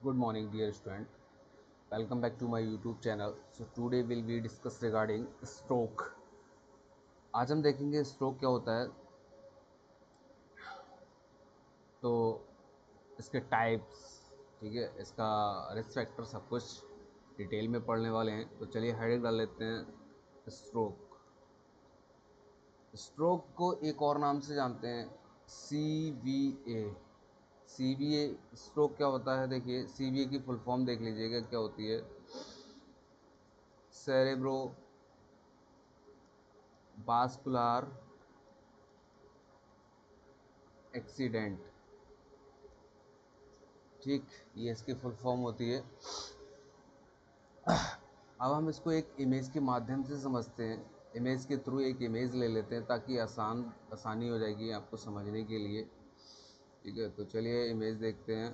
Good morning, dear student. Welcome back to my YouTube channel. So today will be discuss regarding stroke. आज हम देखेंगे stroke क्या होता है, तो इसके टाइप्स, ठीक है, इसका रिस्क फैक्टर सब कुछ डिटेल में पढ़ने वाले हैं। तो चलिए हेडिंग डाल लेते हैं स्ट्रोक। स्ट्रोक को एक और नाम से जानते हैं CVA। CVA स्ट्रोक क्या होता है, देखिए CVA की फुल फॉर्म देख लीजिएगा क्या होती है। सेरेब्रो वास्कुलर एक्सीडेंट, ठीक, ये इसकी फुल फॉर्म होती है। अब हम इसको एक इमेज के माध्यम से समझते हैं। इमेज के थ्रू एक इमेज ले लेते हैं ताकि आसानी हो जाएगी आपको समझने के लिए, ठीक है। तो चलिए इमेज देखते हैं।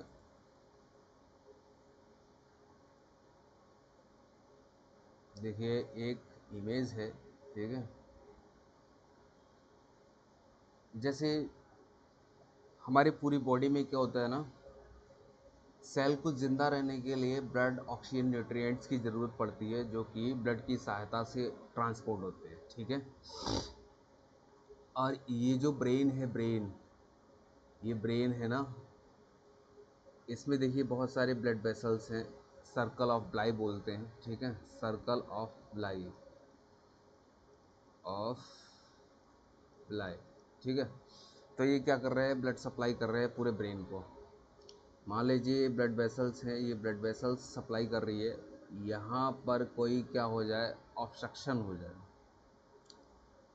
देखिए एक इमेज है, ठीक है। जैसे हमारी पूरी बॉडी में क्या होता है ना, सेल को ज़िंदा रहने के लिए ब्लड, ऑक्सीजन, न्यूट्रिएंट्स की ज़रूरत पड़ती है जो कि ब्लड की सहायता से ट्रांसपोर्ट होते हैं, ठीक है। और ये जो ब्रेन है, ये ब्रेन है ना, इसमें देखिए बहुत सारे ब्लड वेसल्स हैं, सर्कल ऑफ ब्लाई बोलते हैं, ठीक है। सर्कल ऑफ ब्लाई, ठीक है। तो ये क्या कर रहे हैं, ब्लड सप्लाई कर रहे हैं पूरे ब्रेन को। मान लीजिए ब्लड वेसल्स हैं, ये ब्लड वेसल्स सप्लाई कर रही है, यहाँ पर कोई क्या हो जाए, ऑब्स्ट्रक्शन हो जाए,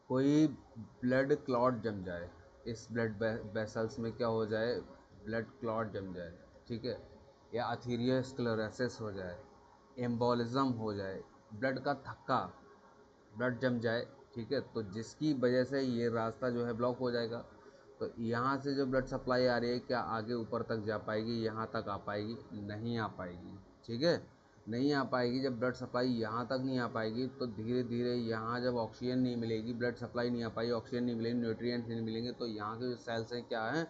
कोई ब्लड क्लॉट जम जाए, इस ब्लड वेसल्स में क्या हो जाए, ब्लड क्लॉट जम जाए, ठीक है, या अथीरियोस्क्लेरोसिस हो जाए, एम्बोलिज्म हो जाए, ब्लड का थक्का, ब्लड जम जाए, ठीक है। तो जिसकी वजह से ये रास्ता जो है ब्लॉक हो जाएगा। तो यहाँ से जो ब्लड सप्लाई आ रही है, क्या आगे ऊपर तक जा पाएगी, यहाँ तक आ पाएगी? नहीं आ पाएगी, ठीक है, नहीं आ पाएगी। जब ब्लड सप्लाई यहाँ तक नहीं आ पाएगी तो धीरे धीरे यहाँ जब ऑक्सीजन नहीं मिलेगी, ब्लड सप्लाई नहीं आ पाएगी, ऑक्सीजन नहीं मिलेगी, न्यूट्रिएंट्स नहीं मिलेंगे, तो यहाँ के जो सेल्स हैं क्या हैं,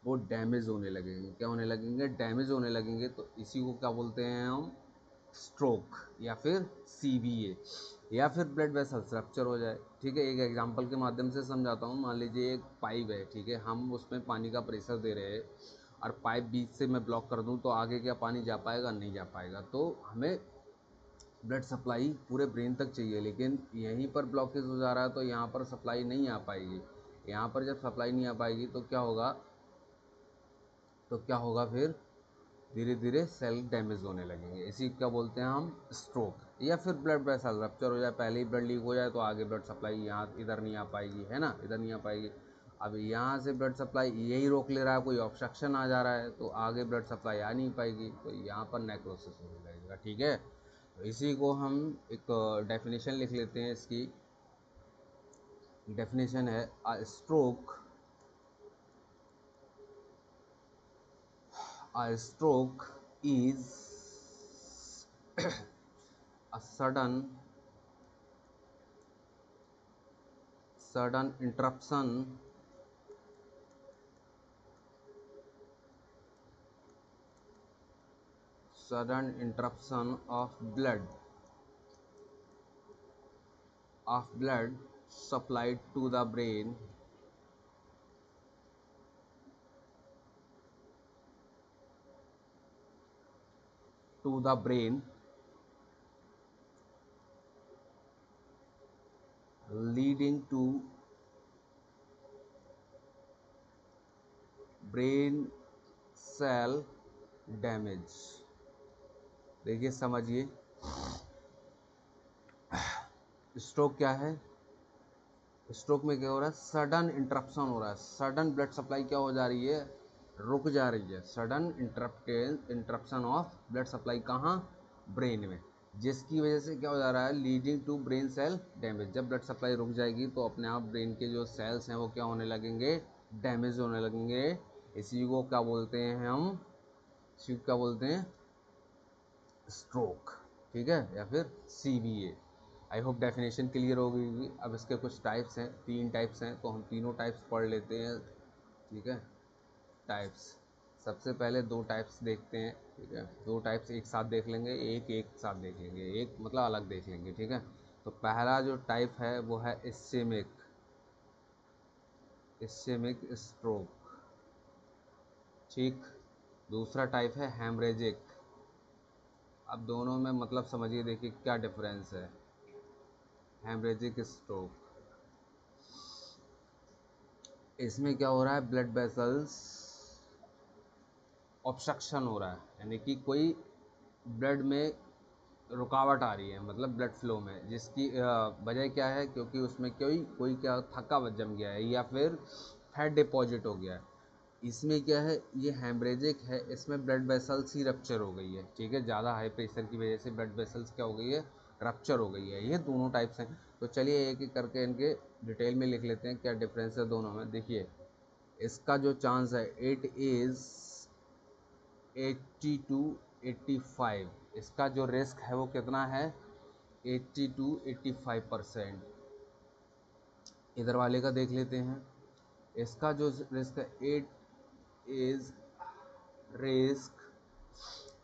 वो डैमेज होने लगेंगे। क्या होने लगेंगे? डैमेज होने लगेंगे। तो इसी को क्या बोलते हैं हम? स्ट्रोक, या फिर CVA, या फिर ब्लड वेसल्स रप्चर हो जाए, ठीक है। एक एग्जांपल के माध्यम से समझाता हूँ। मान लीजिए एक पाइप है, ठीक है, हम उसमें पानी का प्रेशर दे रहे हैं और पाइप बीच से मैं ब्लॉक कर दूँ तो आगे क्या पानी जा पाएगा? नहीं जा पाएगा। तो हमें ब्लड सप्लाई पूरे ब्रेन तक चाहिए, लेकिन यहीं पर ब्लॉकेज हो जा रहा है तो यहाँ पर सप्लाई नहीं आ पाएगी। यहाँ पर जब सप्लाई नहीं आ पाएगी तो क्या होगा, फिर धीरे धीरे सेल डैमेज होने लगेंगे। इसी क्या बोलते हैं हम? स्ट्रोक। या फिर ब्लड वेसल रप्चर हो जाए, पहले ही ब्लड लीक हो जाए तो आगे ब्लड सप्लाई यहाँ इधर नहीं आ पाएगी, है ना, इधर नहीं आ पाएगी। अब यहाँ से ब्लड सप्लाई यही रोक ले रहा है, कोई ऑब्स्ट्रक्शन आ जा रहा है तो आगे ब्लड सप्लाई आ नहीं पाएगी, तो यहाँ पर नेक्रोसिस होने लगेगा, ठीक है। तो इसी को हम एक डेफिनेशन लिख लेते हैं। इसकी डेफिनेशन है, a stroke is a sudden interruption of blood supplied to the brain to the brain leading to brain cell damage। देखिए समझिए, स्ट्रोक क्या है? स्ट्रोक में क्या हो रहा है? सडन इंटरप्शन हो रहा है, सडन ब्लड सप्लाई क्या हो जा रही है? रुक जा रही है। Sudden interruption of blood supply, कहाँ? ब्रेन में, जिसकी वजह से क्या हो जा रहा है? Leading to brain cell damage. जब ब्लड सप्लाई रुक जाएगी तो अपने आप ब्रेन के जो सेल्स हैं वो क्या होने लगेंगे? डैमेज होने लगेंगे। इसी को क्या बोलते हैं हम? इसी को क्या बोलते हैं? स्ट्रोक, ठीक है, या फिर CVA। I hope definition clear हो गई होगी। अब इसके कुछ टाइप्स हैं, 3 टाइप्स हैं, तो हम तीनों टाइप्स पढ़ लेते हैं, ठीक है। टाइप्स, सबसे पहले दो टाइप्स देखते हैं, ठीक है, दो टाइप्स एक साथ देख लेंगे, एक साथ देख लेंगे, एक मतलब अलग देख लेंगे, ठीक है। तो पहला जो टाइप है वो है इस्चेमिक स्ट्रोक, ठीक। दूसरा टाइप है हेमरेजिक। अब दोनों में मतलब समझिए, देखिए क्या डिफरेंस है। हेमरेजिक स्ट्रोक, इसमें क्या हो रहा है, ब्लड वेसल्स ऑब्स्ट्रक्शन हो रहा है, यानी कि कोई ब्लड में रुकावट आ रही है, मतलब ब्लड फ्लो में, जिसकी वजह क्या है, क्योंकि उसमें कोई क्या थक्का जम गया है या फिर फैट डिपॉजिट हो गया है। इसमें क्या है, ये हेमरेजिक है, इसमें ब्लड वेसल्स ही रप्चर हो गई है, ठीक है, ज़्यादा हाई प्रेशर की वजह से ब्लड वेसल्स क्या हो गई है, रप्चर हो गई है। ये दोनों टाइप्स हैं। तो चलिए एक एक करके इनके डिटेल में लिख लेते हैं क्या डिफरेंस है दोनों में। देखिए इसका जो चांस है, इट इज़ 80 to 85, इसका जो रिस्क है वो कितना है, 80 to 85%। इधर वाले का देख लेते हैं, इसका जो रिस्क है, इट इज रिस्क,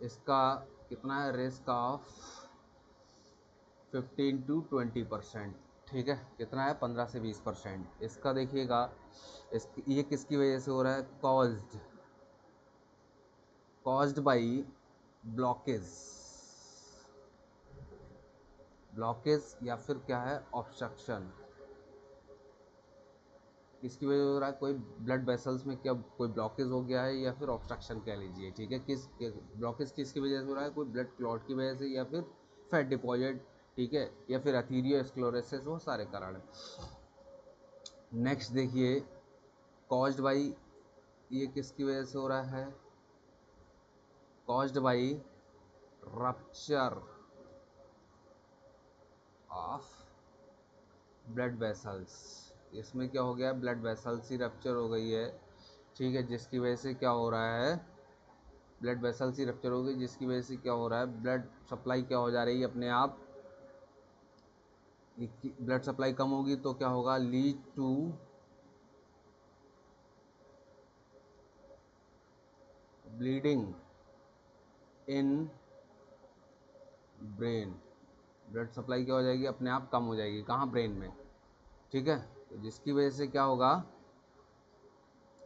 इसका कितना है, रिस्क ऑफ 15 to 20%, ठीक है, कितना है, 15 से 20%। इसका देखिएगा, ये किसकी वजह से हो रहा है, कॉज्ड बाई ब्लॉकेज या फिर क्या है, ऑब्स्ट्रक्शन। किसकी वजह से हो रहा है, कोई ब्लड वेसल्स में क्या कोई ब्लॉकेज हो गया है या फिर ऑब्स्ट्रक्शन कह लीजिए, ठीक है। ब्लॉकेज किसकी वजह से हो रहा है, कोई ब्लड क्लॉट की वजह से या फिर फैट डिपॉजिट, ठीक है, या फिर एथीरियोस्क्लेरोसिस, वो सारे कारण हैं। नेक्स्ट देखिए, कॉज्ड बाई, ये किसकी वजह से हो रहा है, caused by rupture of blood vessels. इसमें क्या हो गया, ब्लड वेसल्स ही रप्चर हो गई है, ठीक है, जिसकी वजह से क्या हो रहा है, ब्लड वेसल्स ही रप्चर हो गई, जिसकी वजह से क्या हो रहा है, ब्लड सप्लाई क्या हो जा रही है अपने आप, ब्लड सप्लाई कम होगी तो क्या होगा, lead to bleeding in brain. Blood supply क्या हो जाएगी, अपने आप कम हो जाएगी, कहाँ, ब्रेन में, ठीक है। तो जिसकी वजह से क्या होगा,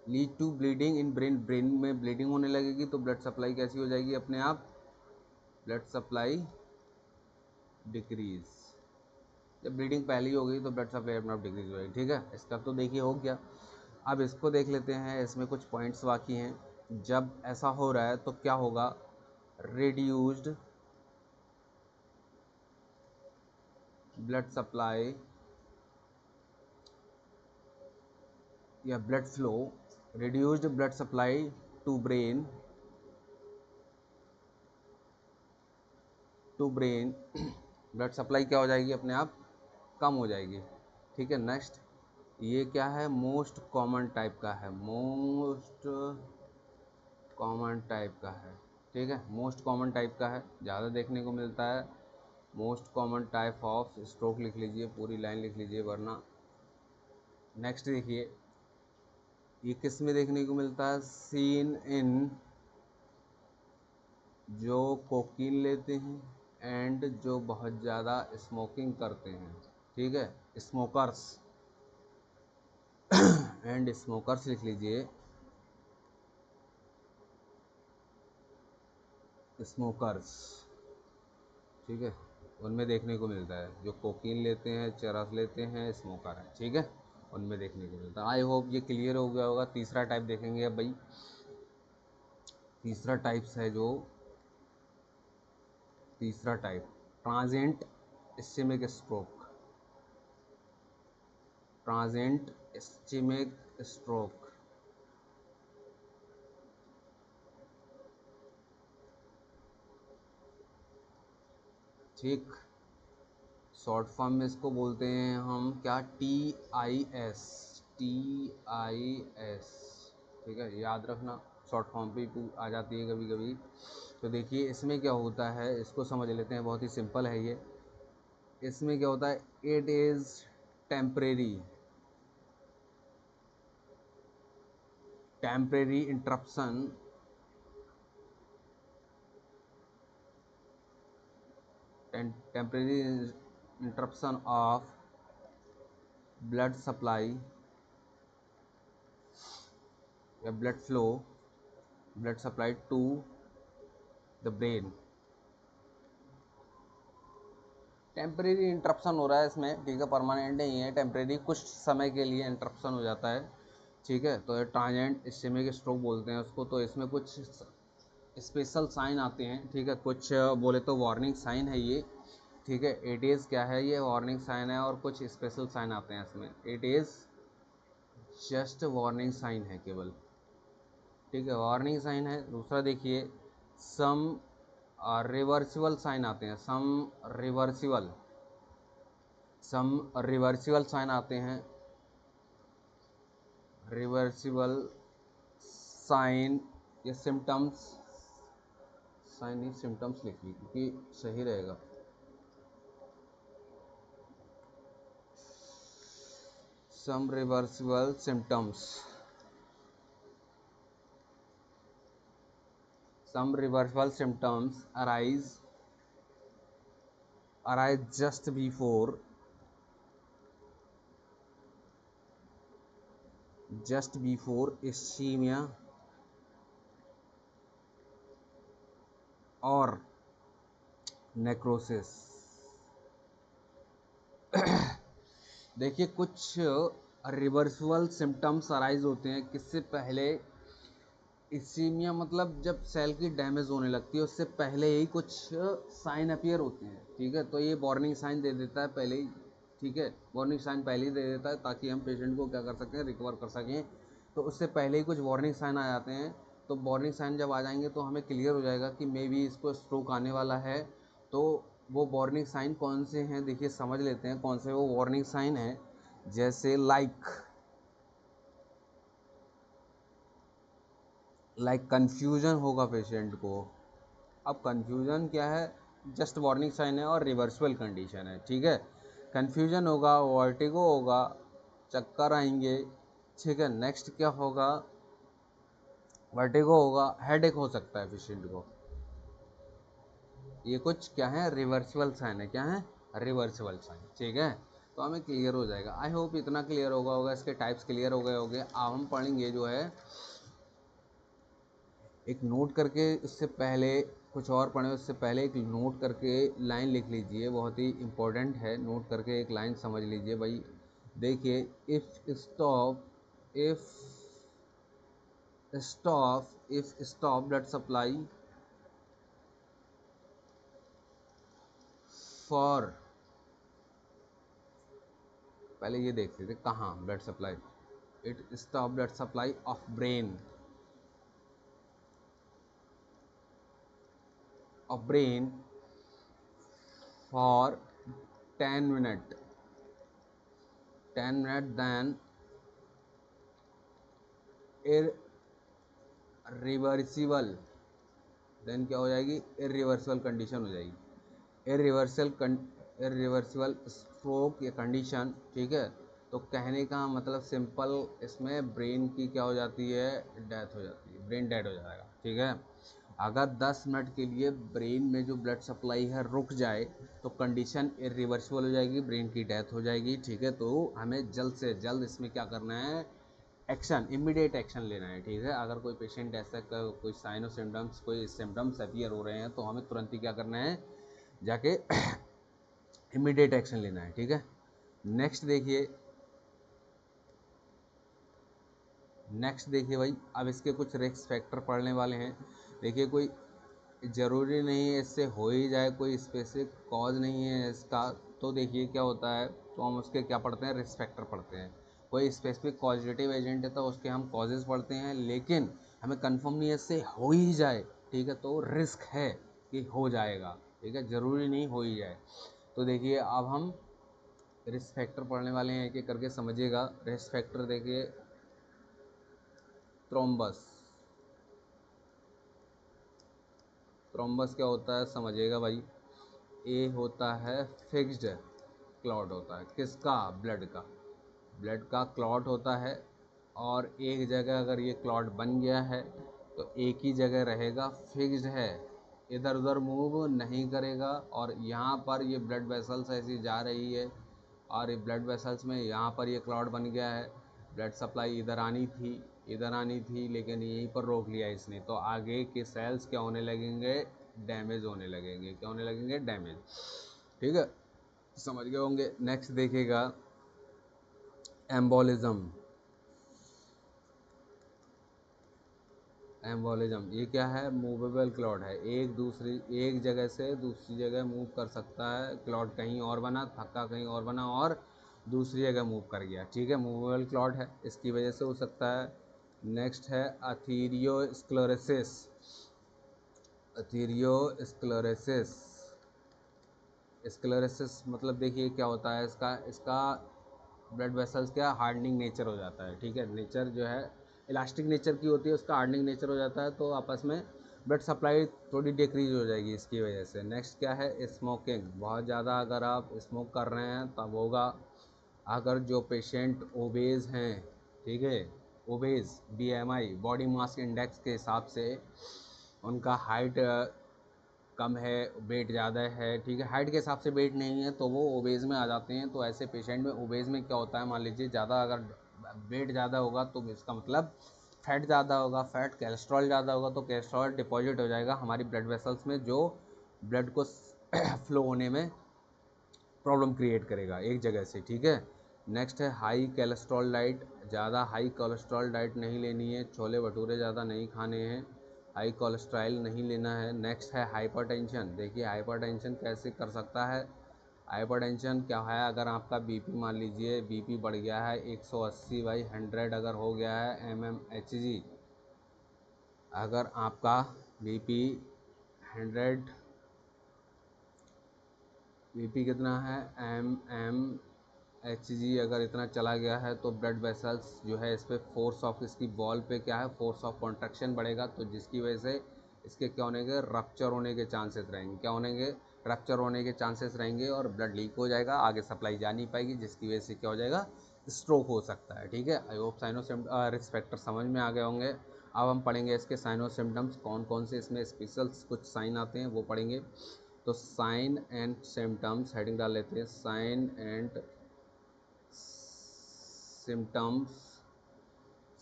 lead to bleeding in brain, brain में ब्लीडिंग होने लगेगी, तो ब्लड सप्लाई कैसी हो जाएगी, अपने आप ब्लड सप्लाई डिक्रीज। जब ब्लीडिंग पहले ही हो गई तो ब्लड सप्लाई अपने आप डिक्रीज हो जाएगी, ठीक है। इसका तो देखिए हो गया। अब इसको देख लेते हैं, इसमें कुछ पॉइंट्स बाकी हैं। जब ऐसा हो रहा है तो क्या होगा, रिड्यूस्ड ब्लड सप्लाई या blood flow, reduced blood supply to brain blood supply क्या हो जाएगी, अपने आप कम हो जाएगी, ठीक है। नेक्स्ट, ये क्या है, मोस्ट कॉमन टाइप का है, मोस्ट कॉमन टाइप का है, ठीक है, मोस्ट कॉमन टाइप का है, ज़्यादा देखने को मिलता है। Most common type of stroke लिख लीजिए, पूरी लाइन लिख लीजिए वरना। नेक्स्ट देखिए, ये किस में देखने को मिलता है, सीन इन जो कोकीन लेते हैं एंड जो बहुत ज़्यादा स्मोकिंग करते हैं, ठीक है, स्मोकर्स एंड स्मोकर्स लिख लीजिए, स्मोकर्स, ठीक है, उनमें देखने को मिलता है, जो कोकीन लेते हैं, चरस लेते हैं, स्मोकर है, ठीक है, उनमें देखने को मिलता है। आई होप ये क्लियर हो गया होगा। तीसरा टाइप देखेंगे अब भाई, तीसरा टाइप्स है जो, तीसरा type transient ischaemic stroke, transient ischaemic stroke, ठीक, शॉर्ट फॉर्म में इसको बोलते हैं हम क्या, TIS, TIS, ठीक है, याद रखना, शॉर्ट फॉर्म पे आ जाती है कभी कभी। तो देखिए इसमें क्या होता है, इसको समझ लेते हैं, बहुत ही सिंपल है ये। इसमें क्या होता है, it is temporary, temporary interruption temporary interruption of blood supply या blood flow, blood supply to the brain. Temporary interruption हो रहा है इसमें, ठीक है, परमानेंट नहीं है, टेम्परेरी कुछ समय के लिए इंटरप्शन हो जाता है, ठीक है। तो ट्रांजिएंट इस्केमिक स्ट्रोक बोलते हैं उसको। तो इसमें कुछ स्पेशल साइन आते हैं, ठीक है, कुछ बोले तो वार्निंग साइन है ये, ठीक है। इट इज़ क्या है, ये वार्निंग साइन है, और कुछ स्पेशल साइन आते हैं इसमें। It is just warning sign है केवल, ठीक है, वार्निंग साइन है। दूसरा देखिए, सम रिवर्सिबल साइन आते हैं, सम रिवर्सिबल साइन आते हैं, रिवर्सिबल साइन या सिम्टम्स, साइन ही सिम्टम्स लिखिए क्योंकि सही रहेगा। Some reversible symptoms, some reversible symptoms arise just before ischemia और नेक्रोसिस। देखिए, कुछ रिवर्सिबल सिम्टम्स अराइज होते हैं किससे पहले, इसीमिया मतलब जब सेल की डैमेज होने लगती है उससे पहले ही कुछ साइन अपीयर होते हैं, ठीक है। तो ये वार्निंग साइन दे देता है पहले ही, ठीक है, वार्निंग साइन पहले ही दे देता है ताकि हम पेशेंट को क्या कर सकें, रिकवर कर सकें। तो उससे पहले ही कुछ वार्निंग साइन आ जाते हैं। तो वार्निंग साइन जब आ जाएंगे तो हमें क्लियर हो जाएगा कि मे बी इसको स्ट्रोक आने वाला है। तो वो वार्निंग साइन कौन से हैं, देखिए समझ लेते हैं कौन से वो वार्निंग साइन हैं। जैसे लाइक कन्फ्यूजन होगा पेशेंट को। अब कन्फ्यूजन क्या है, जस्ट वार्निंग साइन है और रिवर्सिबल कंडीशन है, ठीक है। कन्फ्यूजन होगा, वर्टिगो होगा, चक्कर आएंगे, ठीक है। नेक्स्ट क्या होगा, वर्टिगो होगा, हेडेक हो सकता है पेशेंट को। ये कुछ क्या है, रिवर्सिबल साइन है, क्या है, रिवर्सिबल साइन, ठीक है। तो हमें क्लियर हो जाएगा। आई होप इतना क्लियर होगा, इसके टाइप्स क्लियर हो गए होंगे। अब हम पढ़ेंगे जो है एक नोट करके, इससे पहले कुछ और पढ़े उससे पहले एक नोट करके लाइन लिख लीजिए, बहुत ही इम्पोर्टेंट है। नोट करके एक लाइन समझ लीजिए भाई। देखिए, if stop blood supply for, पहले ये देख लेते कहाँ blood supply, it stop blood supply of brain for 10 minute then irreversible, then क्या हो जाएगी, इरिवर्सिबल कंडीशन हो जाएगी, इरिवर्सिबल स्ट्रोक या कंडीशन, ठीक है। तो कहने का मतलब सिंपल, इसमें ब्रेन की क्या हो जाती है, डेथ हो जाती है, ब्रेन डेड हो जाएगा, ठीक है। अगर 10 मिनट के लिए ब्रेन में जो ब्लड सप्लाई है रुक जाए तो कंडीशन इरिवर्सिबल हो जाएगी, ब्रेन की डेथ हो जाएगी, ठीक है। तो हमें जल्द से जल्द इसमें क्या करना है, एक्शन, इमीडिएट एक्शन लेना है, ठीक है। अगर कोई पेशेंट ऐसा कोई साइन और सिम्टम्स, कोई सिम्टम्स अपीयर हो रहे हैं तो हमें तुरंत ही क्या करना है, जाके इमीडिएट एक्शन लेना है, ठीक है। नेक्स्ट देखिए भाई, अब इसके कुछ रिस्क फैक्टर पढ़ने वाले हैं। देखिए, कोई ज़रूरी नहीं है इससे हो ही जाए, कोई स्पेसिफिक कॉज नहीं है इसका। तो देखिए क्या होता है, तो हम उसके क्या पढ़ते हैं, रिस्क फैक्टर पढ़ते हैं। कोई स्पेसिफिक कॉजेटिव एजेंट है तो उसके हम कॉजेज़ पढ़ते हैं, लेकिन हमें कंफर्म नहीं है इससे हो ही जाए, ठीक है, तो रिस्क है कि हो जाएगा, ठीक है, ज़रूरी नहीं हो ही जाए। तो देखिए, अब हम रिस्क फैक्टर पढ़ने वाले हैं, एक एक करके समझिएगा। रिस्क फैक्टर देखिए, थ्रोम्बस क्या होता है समझिएगा भाई। ए होता है फिक्स्ड क्लॉट, होता है किसका, ब्लड का क्लॉट होता है। और एक जगह अगर ये क्लॉट बन गया है तो एक ही जगह रहेगा, फिक्स्ड है, इधर उधर मूव नहीं करेगा। और यहाँ पर ये ब्लड वेसल्स ऐसी जा रही है और ये ब्लड वेसल्स में यहाँ पर ये क्लॉट बन गया है। ब्लड सप्लाई इधर आनी थी, इधर आनी थी, लेकिन यहीं पर रोक लिया इसने। तो आगे के सेल्स क्या होने लगेंगे, डैमेज होने लगेंगे। क्या होने लगेंगे, डैमेज। ठीक है, समझ गए होंगे। नेक्स्ट देखिएगा एम्बोलिज्म। एम्बोलिज्म ये क्या है, मूवेबल क्लॉट है। एक जगह से दूसरी जगह मूव कर सकता है। क्लॉट कहीं और बना, थक्का कहीं और बना और दूसरी जगह मूव कर गया। ठीक है, मूवेबल क्लॉट है, इसकी वजह से हो सकता है। नेक्स्ट है अथीरियोस्क्लेरोसिस। अथीरियोस्क्लेरोसिस, स्क्लेरोसिस मतलब देखिए क्या होता है इसका इसका ब्लड वेसल्स क्या हार्डनिंग नेचर हो जाता है। ठीक है, नेचर जो है इलास्टिक नेचर की होती है, उसका हार्डनिंग नेचर हो जाता है, तो आपस में ब्लड सप्लाई थोड़ी डिक्रीज हो जाएगी इसकी वजह से। नेक्स्ट क्या है, स्मोकिंग। बहुत ज़्यादा अगर आप स्मोक कर रहे हैं तब होगा। अगर जो पेशेंट ओबेज हैं, ठीक है, obeys BMI body mass index के हिसाब से उनका हाइट कम है, वेट ज़्यादा है, ठीक है, हाइट के हिसाब से वेट नहीं है, तो वो ओबेज में आ जाते हैं। तो ऐसे पेशेंट में ओबेज में क्या होता है, मान लीजिए ज़्यादा अगर वेट ज़्यादा होगा तो इसका मतलब फैट ज़्यादा होगा, फैट कोलेस्ट्रॉल ज़्यादा होगा, तो कोलेस्ट्रॉल डिपॉजिट हो जाएगा हमारी ब्लड वेसल्स में, जो ब्लड को फ्लो होने में प्रॉब्लम क्रिएट करेगा एक जगह से। ठीक है, नेक्स्ट है हाई कोलेस्ट्रॉल डाइट। ज़्यादा हाई कोलेस्ट्रॉल डाइट नहीं लेनी है, छोले भटूरे ज़्यादा नहीं खाने हैं, हाई कोलेस्ट्रॉल नहीं लेना है। नेक्स्ट है हाइपरटेंशन। देखिए हाइपरटेंशन कैसे कर सकता है, हाइपरटेंशन क्या है, अगर आपका बीपी मान लीजिए बीपी बढ़ गया है 180/100 अगर हो गया है mmHg, अगर आपका बीपी 100 बीपी कितना है mmHg अगर इतना चला गया है तो ब्लड वेसल्स जो है इस पर फोर्स ऑफ इसकी बॉल पे क्या है, फोर्स ऑफ कॉन्ट्रैक्शन बढ़ेगा, तो जिसकी वजह से इसके क्या होनेंगे, रप्चर होने के चांसेस रहेंगे। क्या होनेंगे, रप्चर होने के चांसेस रहेंगे और ब्लड लीक हो जाएगा, आगे सप्लाई जा नहीं पाएगी, जिसकी वजह से क्या हो जाएगा, स्ट्रोक हो सकता है। ठीक है, आई होप साइनो रिस्क फैक्टर समझ में आ गए होंगे। अब हम पढ़ेंगे इसके साइनो सिम्टम्स, कौन कौन से इसमें स्पेशल कुछ साइन आते हैं वो पढ़ेंगे। तो साइन एंड सिम्टम्स हेडिंग डाल लेते हैं, sign and symptoms,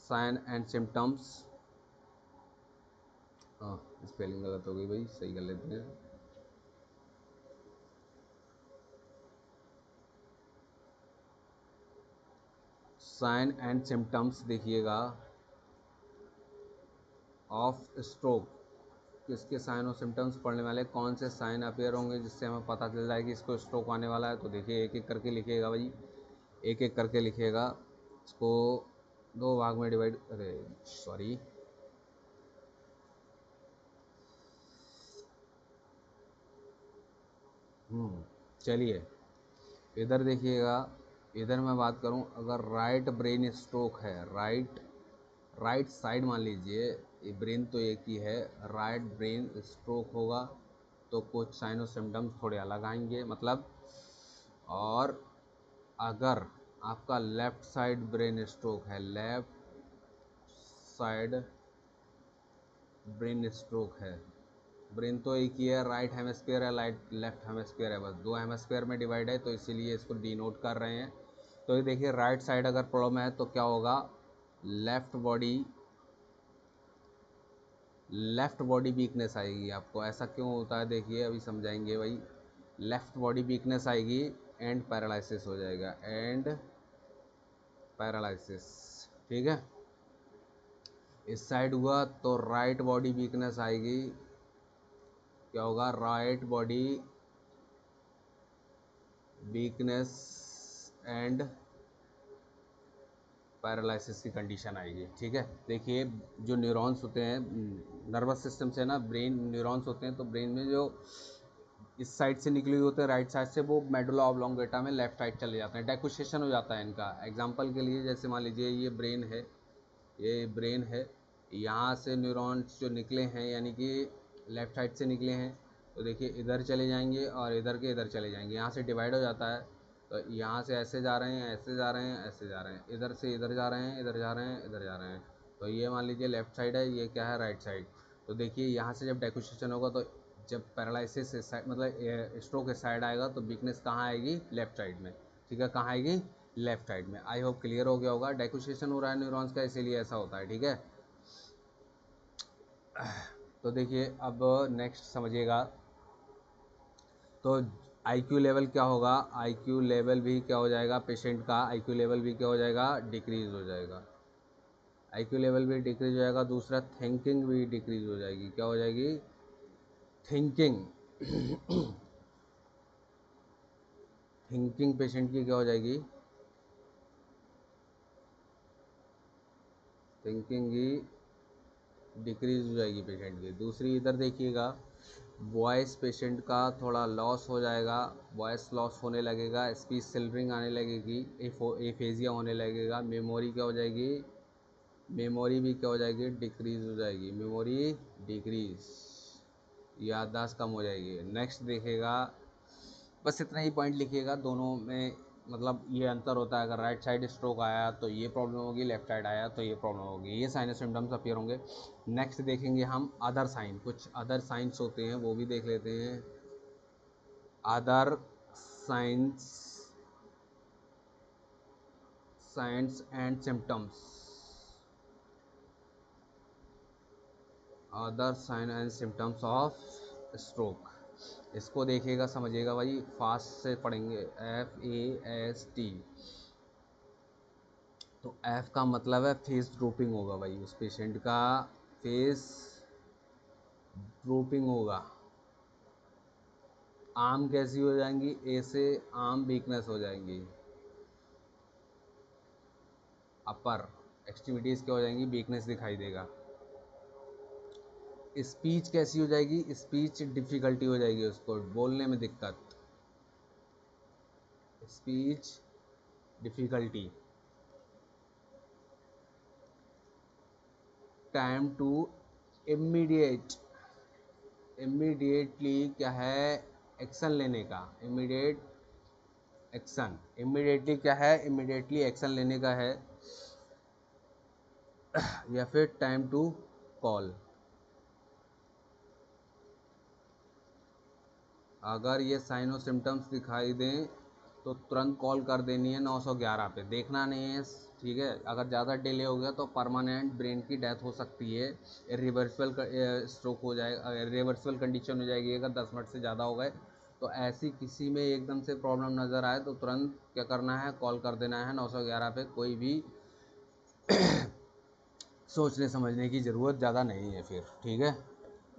sign and symptoms. हाँ, स्पेलिंग गलत हो गई भाई, सही कर लेते हैं। साइन एंड सिम्टम्स देखिएगा ऑफ स्ट्रोक, किसके साइन और सिम्टम्स पढ़ने वाले, कौन से साइन अपेयर होंगे जिससे हमें पता चल जाए कि इसको स्ट्रोक आने वाला है। तो देखिए एक एक करके लिखिएगा भाई, एक एक करके लिखिएगा, इसको दो भाग में डिवाइड, अरे सॉरी, चलिए इधर देखिएगा। इधर मैं बात करूं, अगर राइट ब्रेन स्ट्रोक है, राइट साइड मान लीजिए, ये ब्रेन तो एक ही है, राइट ब्रेन स्ट्रोक होगा तो कुछ साइन और सिम्टम्स थोड़े अलग आएंगे मतलब। और अगर आपका लेफ्ट साइड ब्रेन स्ट्रोक है, लेफ्ट साइड ब्रेन स्ट्रोक है, ब्रेन तो एक ही है, राइट हेमिस्फीयर है, लेफ्ट हेमिस्फीयर है, बस दो हेमिस्फीयर में डिवाइड है, तो इसीलिए इसको डिनोट कर रहे हैं। तो ये देखिए राइट साइड अगर प्रॉब्लम है तो क्या होगा, left body left body weakness आएगी आपको। ऐसा क्यों होता है देखिए, अभी समझाएंगे भाई। लेफ्ट बॉडी वीकनेस आएगी एंड पैरालिसिस हो जाएगा, एंड पैरालिसिस। ठीक है, इस साइड हुआ तो राइट बॉडी वीकनेस आएगी, क्या होगा, right body weakness and paralysis की कंडीशन आएगी। ठीक है, देखिए जो न्यूरॉन्स होते हैं नर्वस सिस्टम से ना, ब्रेन न्यूरॉन्स होते हैं, तो ब्रेन में जो इस साइड से निकले हुए होते हैं राइट साइड से, वो मेडुला ऑब्लोंगेटा में लेफ्ट साइड चले जाते हैं, डेकोशेशन हो जाता है इनका। एग्जांपल के लिए जैसे मान लीजिए ये ब्रेन है, ये ब्रेन है, यहाँ से न्यूरॉन्स जो निकले हैं यानी कि लेफ्ट साइड से निकले हैं, तो देखिए इधर चले जाएंगे और इधर के इधर चले जाएंगे, यहाँ से डिवाइड हो जाता है। तो यहाँ से ऐसे जा रहे हैं, ऐसे जा रहे हैं, ऐसे जा रहे हैं, इधर से इधर जा रहे हैं, इधर जा रहे हैं, इधर जा रहे हैं। तो ये मान लीजिए लेफ्ट साइड है, ये क्या है, राइट साइड। तो देखिए यहाँ से जब डेकोशेशन होगा तो जब पैरालिसिस इस साइड मतलब स्ट्रोक इस साइड आएगा तो वीकनेस कहाँ आएगी, लेफ्ट साइड में, ठीक है, कहाँ आएगी, लेफ्ट साइड में। आई होप क्लियर हो गया होगा। डेकोसेशन हो रहा है न्यूरॉन्स का, इसीलिए ऐसा होता है, ठीक है। तो देखिए अब नेक्स्ट समझिएगा, तो आईक्यू लेवल क्या होगा, आईक्यू लेवल भी क्या हो जाएगा, पेशेंट का आईक्यू लेवल भी क्या हो जाएगा, डिक्रीज हो जाएगा, आईक्यू लेवल भी डिक्रीज हो जाएगा। दूसरा थिंकिंग भी डिक्रीज हो जाएगी, क्या हो जाएगी, थिंकिंग थिंकिंग पेशेंट की क्या हो जाएगी, थिंकिंग ही डिक्रीज हो जाएगी पेशेंट की। दूसरी इधर देखिएगा, वॉइस पेशेंट का थोड़ा लॉस हो जाएगा, वॉइस लॉस होने लगेगा, स्पीच सिल्वरिंग आने लगेगी, एफेजिया होने लगेगा। मेमोरी क्या हो जाएगी, मेमोरी भी क्या हो जाएगी, डिक्रीज हो जाएगी, मेमोरी डिक्रीज, याददाश्त कम हो जाएगी। नेक्स्ट देखेगा, बस इतना ही पॉइंट लिखिएगा, दोनों में मतलब ये अंतर होता है, अगर राइट साइड स्ट्रोक आया तो ये प्रॉब्लम होगी, लेफ्ट साइड आया तो ये प्रॉब्लम होगी, ये साइन सिम्टम्स अपीयर होंगे। नेक्स्ट देखेंगे हम अदर साइन, कुछ अदर साइंस होते हैं वो भी देख लेते हैं। Other signs, signs and symptoms, other sign and symptoms of stroke, इसको देखिएगा समझिएगा भाई, फास्ट से पढ़ेंगे, FAST। तो F का मतलब है फेस ड्रूपिंग होगा भाई, उस पेशेंट का फेस ड्रूपिंग होगा। आर्म कैसी हो जाएंगी, ए से आर्म वीकनेस हो जाएंगी, अपर एक्सट्रीमिटीज़ क्या हो जाएंगी, वीकनेस दिखाई देगा। स्पीच कैसी हो जाएगी, स्पीच डिफ़िकल्टी हो जाएगी, उसको बोलने में दिक्कत, speech difficulty. Time to immediate, immediately क्या है, एक्शन लेने का, इमीडिएट एक्शन, इमीडिएटली क्या है, इमीडिएटली एक्शन लेने का है, या फिर टाइम टू कॉल। अगर ये साइन और सिम्टम्स दिखाई दें तो तुरंत कॉल कर देनी है 911 पे, देखना नहीं है, ठीक है। अगर ज़्यादा डिले हो गया तो परमानेंट ब्रेन की डेथ हो सकती है, इरिवर्सिबल स्ट्रोक हो जाएगा, इरिवर्सिबल कंडीशन हो जाएगी अगर 10 मिनट से ज़्यादा हो गए। तो ऐसी किसी में एकदम से प्रॉब्लम नज़र आए तो तुरंत क्या करना है, कॉल कर देना है 911 पे, कोई भी सोचने समझने की ज़रूरत ज़्यादा नहीं है फिर, ठीक है।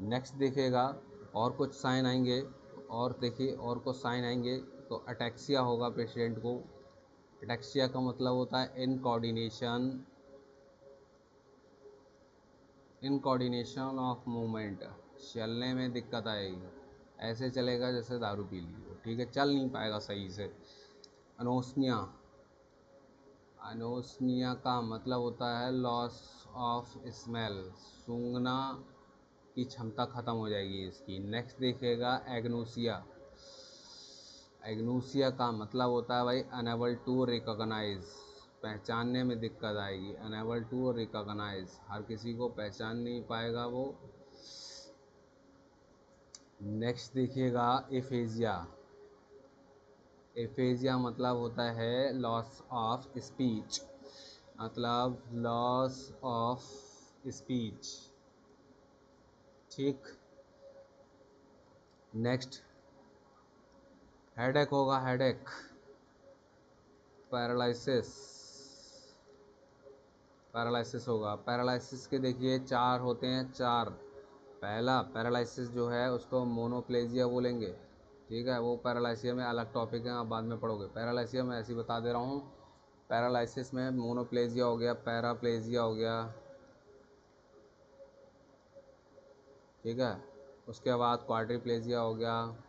नेक्स्ट देखिएगा, और कुछ साइन आएंगे, और देखिए और कुछ साइन आएंगे, तो अटैक्सिया होगा पेशेंट को। अटैक्सिया का मतलब होता है इनकोऑर्डिनेशन ऑफ मूवमेंट, चलने में दिक्कत आएगी, ऐसे चलेगा जैसे दारू पी ली हो, ठीक है, चल नहीं पाएगा सही से। अनोस्मिया, अनोस्मिया का मतलब होता है लॉस ऑफ स्मेल, सूंघना की क्षमता ख़त्म हो जाएगी इसकी। नेक्स्ट देखिएगा एग्नोसिया, एग्नोसिया का मतलब होता है भाई अनेबल टू रिकॉग्नाइज, पहचानने में दिक्कत आएगी, अनेबल टू रिकॉग्नाइज, हर किसी को पहचान नहीं पाएगा वो। नेक्स्ट देखिएगा एफेजिया, एफेजिया मतलब होता है लॉस ऑफ स्पीच, मतलब लॉस ऑफ स्पीच, ठीक। नेक्स्ट हेडेक होगा, हेडेक, पैरालिसिस, पैरालिसिस होगा। पैरालिसिस के देखिए चार होते हैं, चार। पहला पैरालिसिस जो है उसको मोनोप्लेजिया बोलेंगे, ठीक है, वो पैरालिसिया में अलग टॉपिक है, आप बाद में पढ़ोगे। पैरालिसिया में ऐसे ही बता दे रहा हूँ, पैरालिसिस में मोनोप्लेजिया हो गया, पैराप्लेजिया हो गया, ठीक है, उसके बाद क्वाड्रिप्लेजिया हो गया,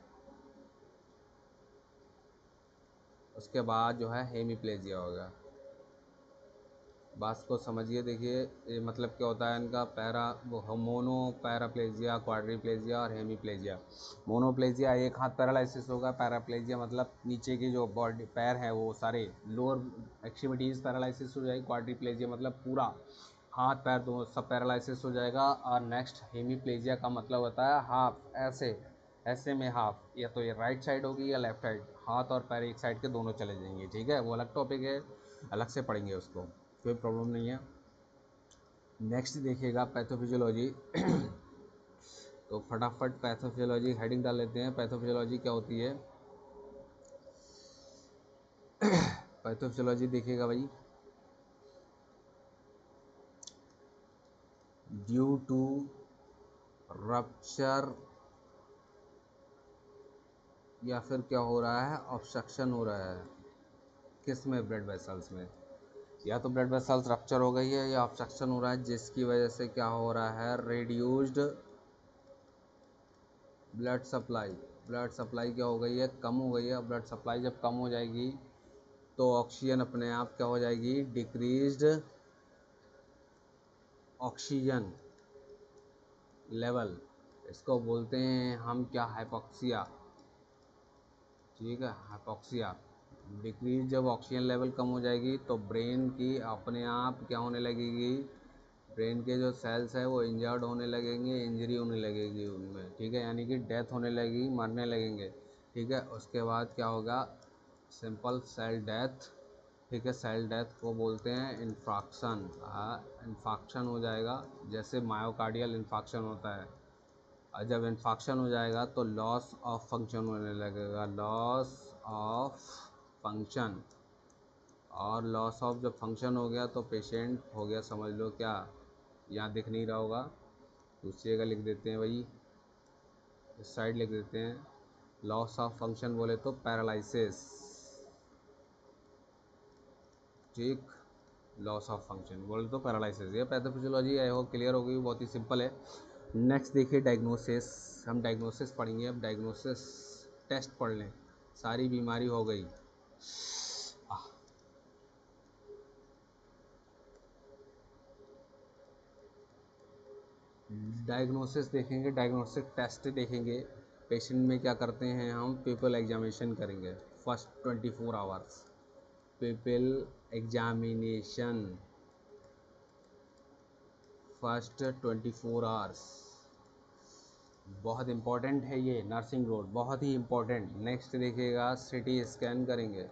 उसके बाद जो है हेमीप्लेजिया हो गया। बात को समझिए, देखिए ये मतलब क्या होता है इनका, पैरा वो मोनो पैराप्लेजिया, क्वाड्रिप्लेजिया और हेमीप्लेजिया। मोनोप्लेजिया एक हाथ पैरालिसिस होगा, पैराप्लेजिया मतलब नीचे की जो बॉडी पैर है वो सारे लोअर एक्सट्रीमिटीज़ पैरालिसिस हो जाएगी, क्वाड्रिप्लेजिया मतलब पूरा हाथ पैर दोनों सब पैरालिसिस हो जाएगा। और नेक्स्ट हेमीप्लेजिया का मतलब होता है हाफ, ऐसे ऐसे में हाफ, या तो ये राइट साइड होगी या लेफ्ट साइड, हाथ और पैर एक साइड के दोनों चले जाएंगे। ठीक है, वो अलग टॉपिक है, अलग से पढ़ेंगे उसको, कोई प्रॉब्लम नहीं है। नेक्स्ट देखिएगा पैथोफिजियोलॉजी। तो फटाफट पैथोफिजियोलॉजी हेडिंग डाल लेते हैं। पैथोफिजियोलॉजी क्या होती है? पैथोफिजियोलॉजी देखिएगा भाई, ड्यू टू रप्चर या फिर क्या हो रहा है, ऑब्स्ट्रक्शन हो रहा है किस में, ब्लड वेसल्स में। या तो ब्लड वेसल्स रप्चर हो गई है या ऑब्स्ट्रक्शन हो रहा है, जिसकी वजह से क्या हो रहा है, reduced blood supply. Blood supply क्या हो गई है, कम हो गई है। ब्लड सप्लाई जब कम हो जाएगी तो ऑक्सीजन अपने आप क्या हो जाएगी, डिक्रीज्ड ऑक्सीजन लेवल, इसको बोलते हैं हम क्या, हाइपोक्सिया। ठीक है, हाइपोक्सिया। डिक्रीज जब ऑक्सीजन लेवल कम हो जाएगी तो ब्रेन की अपने आप क्या होने लगेगी, ब्रेन के जो सेल्स है वो इंजर्ड होने लगेंगे, इंजरी होने लगेगी उनमें। ठीक है, यानी कि डेथ होने लगेगी, मरने लगेंगे। ठीक है, उसके बाद क्या होगा, सिंपल सेल डेथ। ठीक है, सेल डेथ को बोलते हैं इन्फाक्शन। इन्फाक्शन हो जाएगा, जैसे मायोकार्डियल इन्फाक्शन होता है। और जब इन्फाक्शन हो जाएगा तो लॉस ऑफ फंक्शन होने लगेगा, लॉस ऑफ फंक्शन। और लॉस ऑफ जब फंक्शन हो गया तो पेशेंट हो गया, समझ लो क्या, यहाँ दिख नहीं रहा होगा, दूसरी जगह लिख देते हैं भाई, इस साइड लिख देते हैं। लॉस ऑफ फंक्शन बोले तो पैरालिसिस। ठीक, लॉस ऑफ फंक्शन बोले तो पैरालिसिस। ये पैथोफिजियोलॉजी आई होप क्लियर हो गई, बहुत ही सिंपल है। नेक्स्ट देखिए डायग्नोसिस। हम डायग्नोसिस पढ़ेंगे अब। डायग्नोसिस टेस्ट पढ़ लें, सारी बीमारी हो गई। डायग्नोसिस देखेंगे, डायग्नोस्टिक टेस्ट देखेंगे। पेशेंट में क्या करते हैं हम, पीपल एग्जामिनेशन करेंगे first 24 hours, people examination first 24 hours, बहुत इंपॉर्टेंट है ये, नर्सिंग रोड बहुत ही इंपॉर्टेंट। नेक्स्ट देखिएगा सीटी स्कैन करेंगे।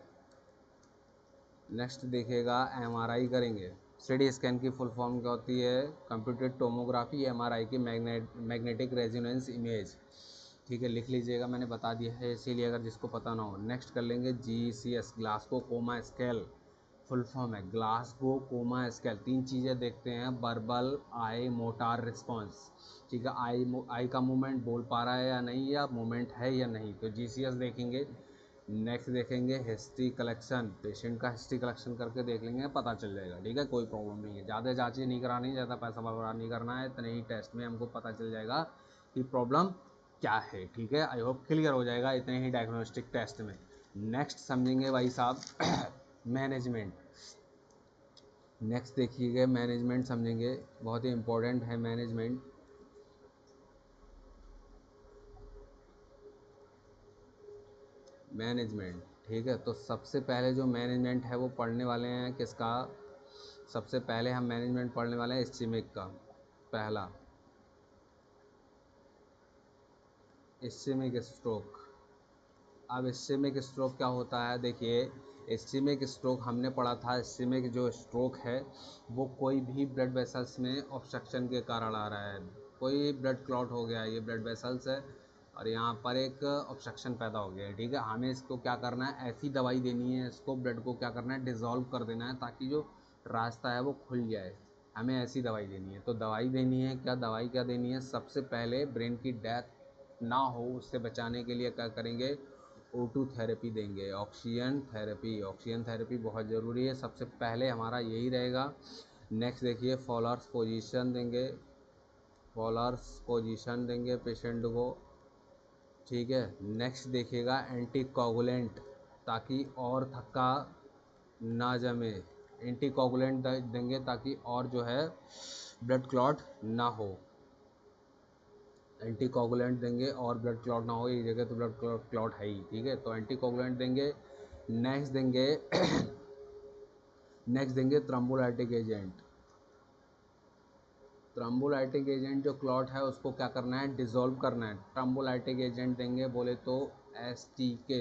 नेक्स्ट देखिएगा एमआरआई करेंगे। सीटी स्कैन की फुल फॉर्म क्या होती है, कंप्यूटेड टोमोग्राफी, एमआरआई की मैग्नेटिक रेजोनेंस इमेज। ठीक है, लिख लीजिएगा, मैंने बता दिया है इसीलिए अगर जिसको पता ना हो। नेक्स्ट कर लेंगे GCS, Glasgow coma scale, full form है ग्लासगो कोमा स्केल। तीन चीज़ें देखते हैं, वर्बल, आई, मोटार रिस्पॉन्स। ठीक है, आई का मूवमेंट, बोल पा रहा है या नहीं, या मूवमेंट है या नहीं, तो जीसीएस देखेंगे। नेक्स्ट देखेंगे हिस्ट्री कलेक्शन, पेशेंट का हिस्ट्री कलेक्शन करके देख लेंगे, पता चल जाएगा। ठीक है, कोई प्रॉब्लम नहीं है, ज़्यादा जांचें नहीं करानी, ज़्यादा पैसा बर्बाद नहीं करना है, इतने ही टेस्ट में हमको पता चल जाएगा कि प्रॉब्लम क्या है। ठीक है, आई होप क्लियर हो जाएगा इतने ही डायग्नोस्टिक टेस्ट में। नेक्स्ट समझेंगे भाई साहब मैनेजमेंट। नेक्स्ट देखिएगा मैनेजमेंट समझेंगे, बहुत ही इंपॉर्टेंट है मैनेजमेंट। मैनेजमेंट, ठीक है, तो सबसे पहले जो मैनेजमेंट है वो पढ़ने वाले हैं किसका, सबसे पहले हम मैनेजमेंट पढ़ने वाले हैं इस्चीमिक का। पहला इस्चीमिक स्ट्रोक। अब इस्चीमिक स्ट्रोक क्या होता है, देखिए इस्चीमिक स्ट्रोक हमने पढ़ा था, इस्चीमिक जो स्ट्रोक है वो कोई भी ब्लड वेसल्स में ऑब्स्ट्रक्शन के कारण आ रहा है। कोई ब्लड क्लॉट हो गया, ये ब्लड वेसल्स है और यहाँ पर एक ऑब्स्ट्रक्शन पैदा हो गया है। ठीक है, हमें इसको क्या करना है, ऐसी दवाई देनी है, इसको ब्लड को क्या करना है, डिज़ोल्व कर देना है ताकि जो रास्ता है वो खुल जाए। हमें ऐसी दवाई देनी है, तो दवाई देनी है क्या, दवाई क्या देनी है, सबसे पहले ब्रेन की डेथ ना हो उससे बचाने के लिए क्या करेंगे, O2 थेरेपी देंगे, ऑक्सीजन थेरेपी। ऑक्सीजन थेरेपी बहुत ज़रूरी है, सबसे पहले हमारा यही रहेगा। नेक्स्ट देखिए फॉलोअर्स पोजीशन देंगे, फॉलोअर्स पोजीशन देंगे पेशेंट को। ठीक है, नेक्स्ट देखिएगा एंटी कोगुलेंट, ताकि और थक्का ना जमे। एंटी कोगुलेंट देंगे ताकि और जो है ब्लड क्लॉट ना हो। एंटी कोगुलेंट देंगे और ब्लड क्लॉट ना हो, एक जगह तो ब्लड क्लॉट है ही। ठीक है, तो एंटी कोगुलेंट देंगे। नेक्स्ट देंगे नेक्स्ट देंगे थ्रोम्बोलाइटिक एजेंट। थ्रोम्बोलाइटिक एजेंट जो क्लॉट है उसको क्या करना है, डिसॉल्व करना है। थ्रोम्बोलाइटिक एजेंट देंगे बोले तो STK,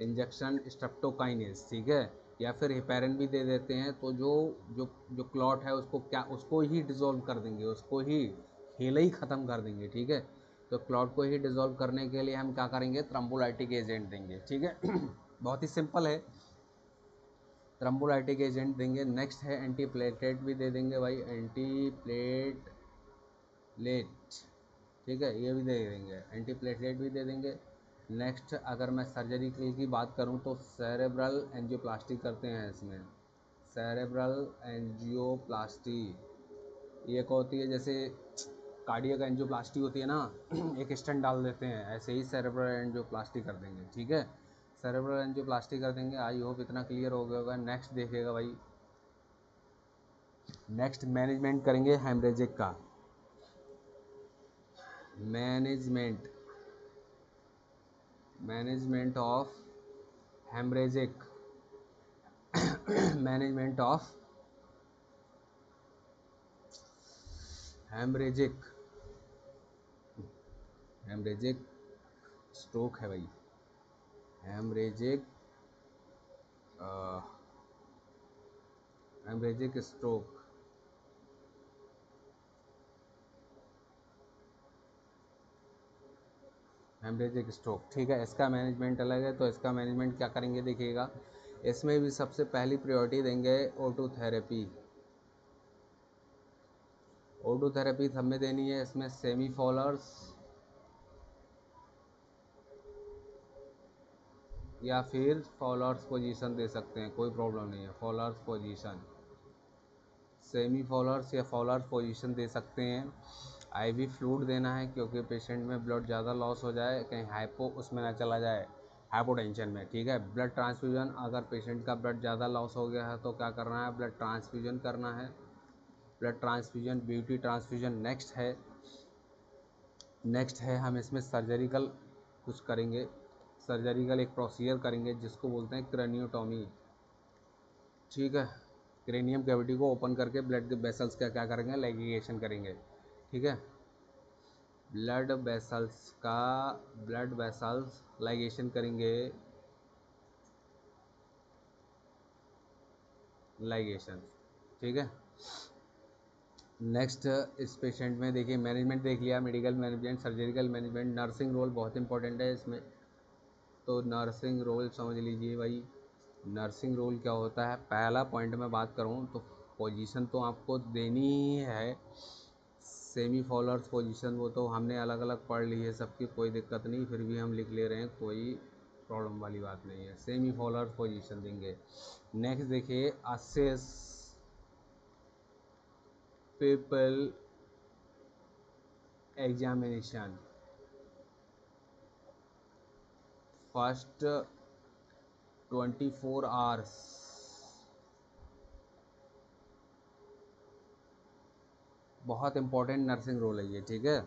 इंजेक्शन स्ट्रेप्टोकाइनेज, ठीक है, या फिर हेपेरिन भी दे देते हैं। तो जो जो जो क्लॉट है उसको क्या, उसको ही डिसॉल्व कर देंगे, उसको ही खेल ही ख़त्म कर देंगे, ठीक है। तो क्लॉट को ही डिसॉल्व करने के लिए हम क्या करेंगे, थ्रोम्बोलाइटिक एजेंट देंगे, ठीक है। बहुत ही सिंपल है, थ्रोम्बोलाइटिक एजेंट देंगे। नेक्स्ट है एंटीप्लेटलेट भी दे देंगे भाई, एंटीप्लेटलेट, ठीक है, ये भी दे देंगे, एंटीप्लेटलेट भी दे देंगे। नेक्स्ट अगर मैं सर्जरी की बात करूं तो सेरेब्रल एंजियोप्लास्टी करते हैं इसमें, सेरेब्रल एंजियोप्लास्टी। ये क्या होती है, जैसे कार्डियक एंजियोप्लास्टी होती है ना, एक स्टेंट डाल देते हैं, ऐसे ही सेरेब्रल एंजियोप्लास्टी कर देंगे, ठीक है। सेरेब्रल एंजियोप्लास्टी कर देंगे। आई होप इतना क्लियर हो गया होगा। नेक्स्ट देखिएगा भाई, नेक्स्ट मैनेजमेंट करेंगे हेमरेजिक का, management, management of haemorrhagic, management of haemorrhagic, haemorrhagic stroke है भाई, haemorrhagic, haemorrhagic stroke, haemorrhagic stroke, ठीक है। इसका मैनेजमेंट अलग है, तो इसका मैनेजमेंट क्या करेंगे देखिएगा। इसमें भी सबसे पहली प्रायोरिटी देंगे O2 थेरेपी। O2 थेरेपी सब में देनी है। इसमें सेमी फॉलोअर्स या फिर फॉलोअर्स पोजीशन दे सकते हैं, कोई प्रॉब्लम नहीं है। फॉलोअर्स पोजीशन, सेमी फॉलोअर्स या फॉलोअर्स पोजीशन दे सकते हैं। IV फ्लूइड देना है, क्योंकि पेशेंट में ब्लड ज़्यादा लॉस हो जाए, कहीं हाइपो उसमें ना चला जाए, हाइपोटेंशन में, ठीक है। ब्लड ट्रांसफ्यूजन, अगर पेशेंट का ब्लड ज़्यादा लॉस हो गया है तो क्या करना है, ब्लड ट्रांसफ्यूजन करना है, blood transfusion, beauty transfusion. Next है हम इसमें सर्जरिकल कुछ करेंगे, सर्जरिकल एक प्रोसीजर करेंगे जिसको बोलते हैं क्रेनियोटॉमी, ठीक है। क्रेनियम कैविटी को ओपन करके ब्लड के वेसल्स का क्या करेंगे, लाइगेशन करेंगे, ठीक है। ब्लड वेसल्स का, ब्लड वेसल्स लाइगेशन करेंगे, लाइगेशन, ठीक है। नेक्स्ट इस पेशेंट में देखिए, मैनेजमेंट देख लिया, medical management, surgical management, nursing role बहुत इंपॉर्टेंट है इसमें। तो नर्सिंग रोल समझ लीजिए भाई, नर्सिंग रोल क्या होता है। पहला पॉइंट में बात करूँ तो पोजीशन तो आपको देनी ही है, सेमी फॉलोअर्स पोजीशन वो तो हमने अलग अलग पढ़ ली है सबकी, कोई दिक्कत नहीं, फिर भी हम लिख ले रहे हैं, कोई प्रॉब्लम वाली बात नहीं है। सेमी फॉलोअर्स पोजीशन देंगे। नेक्स्ट देखिए, assess people examination, first 24 hours, बहुत इंपॉर्टेंट नर्सिंग रोल है ये, ठीक है।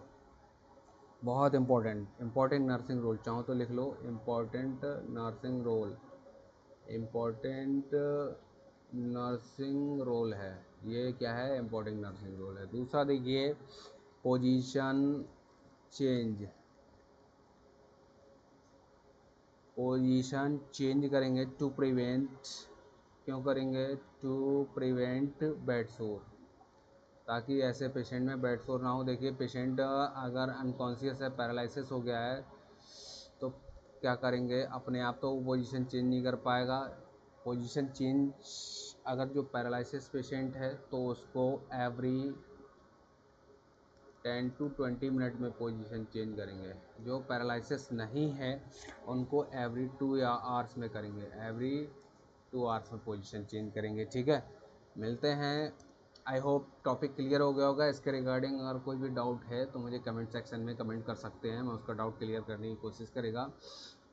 बहुत इंपॉर्टेंट नर्सिंग रोल, चाहो तो लिख लो, important nursing role, important nursing role है ये। क्या है, इम्पॉर्टेंट नर्सिंग रोल है। दूसरा देखिए, पोजीशन चेंज, पोजीशन चेंज करेंगे टू प्रिवेंट, क्यों करेंगे, टू प्रिवेंट बेड सोर, ताकि ऐसे पेशेंट में बेड सोर ना हो। देखिए पेशेंट अगर अनकॉन्शियस है, पैरालिसिस हो गया है, तो क्या करेंगे, अपने आप तो वो पोजीशन चेंज नहीं कर पाएगा। पोजीशन चेंज, अगर जो पैरालिसिस पेशेंट है तो उसको एवरी 10 to 20 मिनट में पोजीशन चेंज करेंगे। जो पैरालिसिस नहीं है उनको एवरी 2 आवर्स में करेंगे, एवरी 2 आवर्स में पोजीशन चेंज करेंगे, ठीक है। मिलते हैं। आई होप टॉपिक क्लियर हो गया होगा। इसके रिगार्डिंग अगर कोई भी डाउट है तो मुझे कमेंट सेक्शन में कमेंट कर सकते हैं, मैं उसका डाउट क्लियर करने की कोशिश करेगा।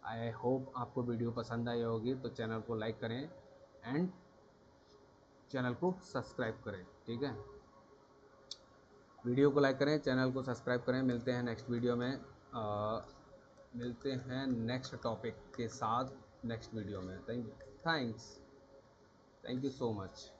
आई होप आपको वीडियो पसंद आई होगी, तो चैनल को लाइक करें एंड चैनल को सब्सक्राइब करें, ठीक है। वीडियो को लाइक करें, चैनल को सब्सक्राइब करें। मिलते हैं नेक्स्ट वीडियो में, मिलते हैं नेक्स्ट टॉपिक के साथ नेक्स्ट वीडियो में। Thanks, thank you so much.